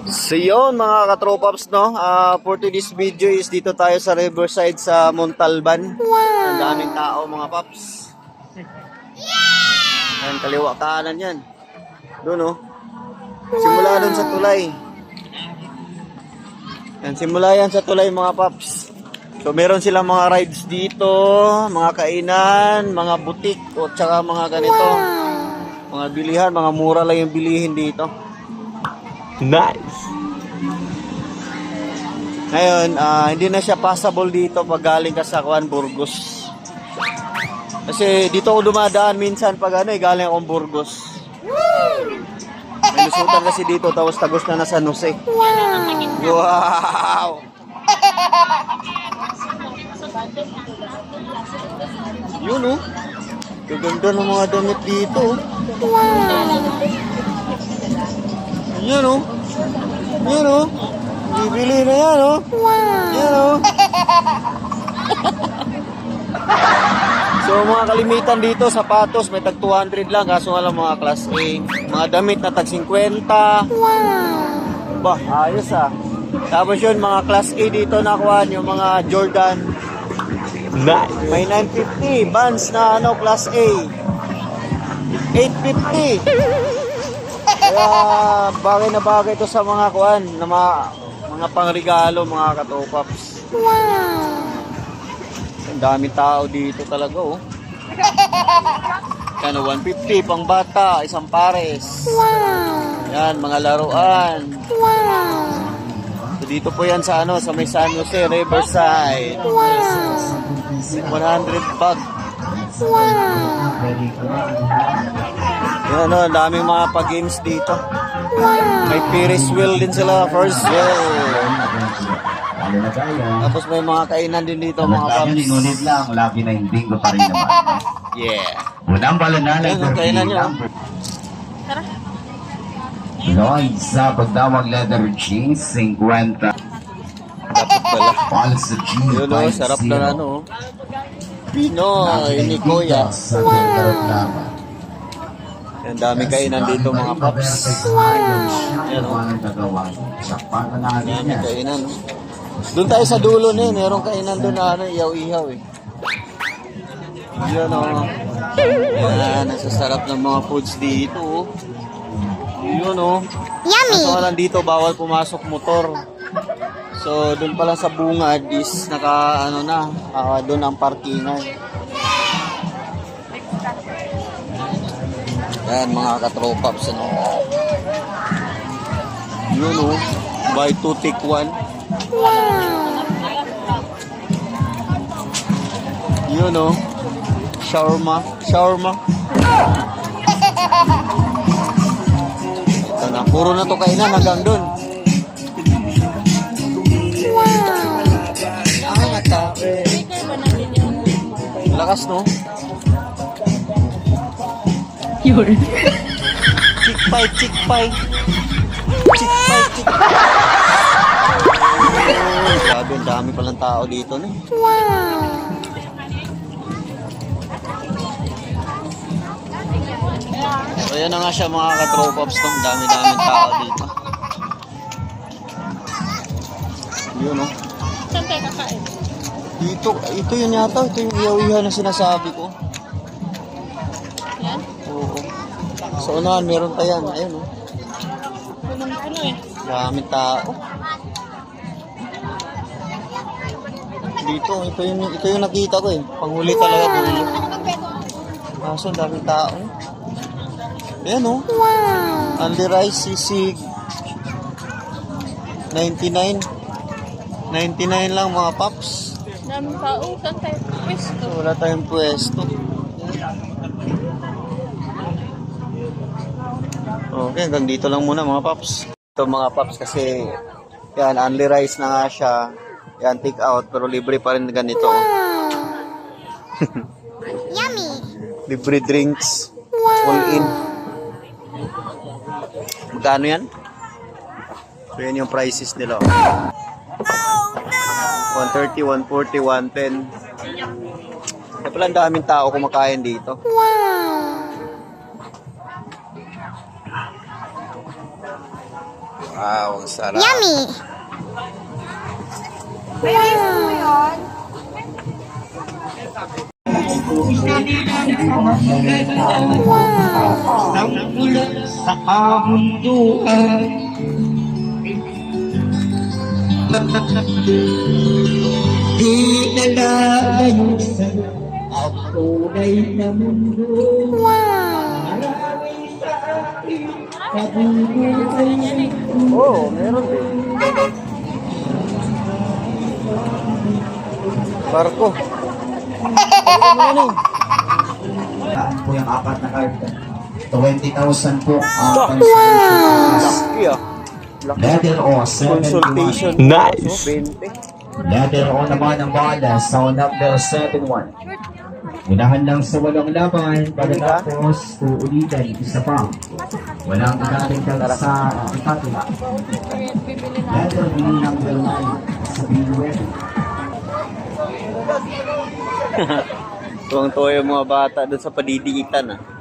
So yun mga katropaps, no? For today's video is dito tayo sa Riverside sa Montalban. Ang daming tao mga paps. Ayan, kaliwa kanan yan. Doon, no? Simula doon sa tulay. Yan, simula yan sa tulay mga paps. So meron silang mga rides dito, mga kainan, mga butik, o tsaka mga ganito. Mga bilihan, mga mura lang yung bilihin dito. Nice! Ngayon, hindi na siya passable dito pag galing ka sa Burgos. Kasi dito ako dumadaan minsan pag galing akong Burgos. May lusutan kasi dito, tapos tagos na sa San Jose. Wow! Yun, oh. Gaganda ng mga damit dito. Yan, oh. Yan, oh. Bibili na yan, oh. Yan, oh. So, mga kalimitan dito, sapatos, may tag 200 lang. Kaso nga lang mga class A. Mga damit na tag 50. Bah, ayos ah. Tapos yun, mga class A dito nakuha yung mga Jordan. May 950. Vans na class A. 850. Kaya bagay na bagay ito sa mga kuan na mga pangregalo mga katopaps. Ang daming tao dito talaga, oh. Kano 150 pang bata, isang pares. Yan, mga laruan. So dito po yan sa sa may San Jose Riverside. 100 bag. Yan, ang daming mga pa-games dito. May Ferris wheel din sila, first wheel. Tapos may mga kainan din dito, mga paps. Ngunit lang, lagi na hindi ko pa rin naman. Yeah. Unang balanala. Yan, ang kainan nyo. Lloyd sa pagdawag leather jeans, 50. Dapat pala. Pulse jeans, Yun, oh, sarap na Pinoy ni Kuya. Ang daming kainan dito mga paps. Yan, oh. Daming kainan. Doon tayo sa dulo na merong kainan doon na ihaw-ihaw eh. Yan, oh. Yan, nasasarap ng mga foods dito, oh. Yun, oh. Yummy! Kaso lang dito, bawal pumasok motor. So, doon pala sa bungad is doon ang parkingan. Yan, mga katropaps, ano. Yun, oh. Buy 2 take 1. Yun, oh. Shawarma. Ito na, puro na to kainan hanggang doon. Lakas, no? Yun. Chikpay. Grabe, ang dami palang tao dito, no? So, yan na nga siya mga katropaps, no? Dami-daming tao dito. Yun, no? Saan tayo kakain? Ito yun yata. Ito yung ihaw-ihaw na sinasabi ko. Yan? Oo. Sa unahan, meron pa yan. Ayun, oh. Ano eh? Daming tao. Dito, ito yung nakita ko eh. Panghuli talaga dulo. Kaso, daming tao. Ayan, oh. Only rice, sisig. 99 lang mga paps. Daming tao. Saan tayo pwesto? Wala tayong pwesto. Okay, hanggang dito lang muna mga paps. Ito mga paps kasi yan, only rice na nga siya. Yan, take out pero libre pa rin ganito. Yummy! Libre drinks. All in. Magkano yan? So yan yung prices nila. 130, 140, 110. Kaya pala ang daming tao kumakain dito. Wow, ang sarap. Yummy! Sa kamunduan di nalalayo sa ang tunay na mundo. Marami sa akin kabubuhay. Oh, meron din. Barko. Po yung apat na card. 20,000 po ang Wow! consultation. Laki ah. Laki. Letter O, 71. Consultation. Nice. 20. Letter O naman ang bala sa number 71. Unahan lang sa walang laban, pagkatapos uulitan isa pa. Walang ikatingkal sa ikatula. Letter B number 9 sa BUF. Tuwang-tuwa yung mga bata doon sa padidikitan ah.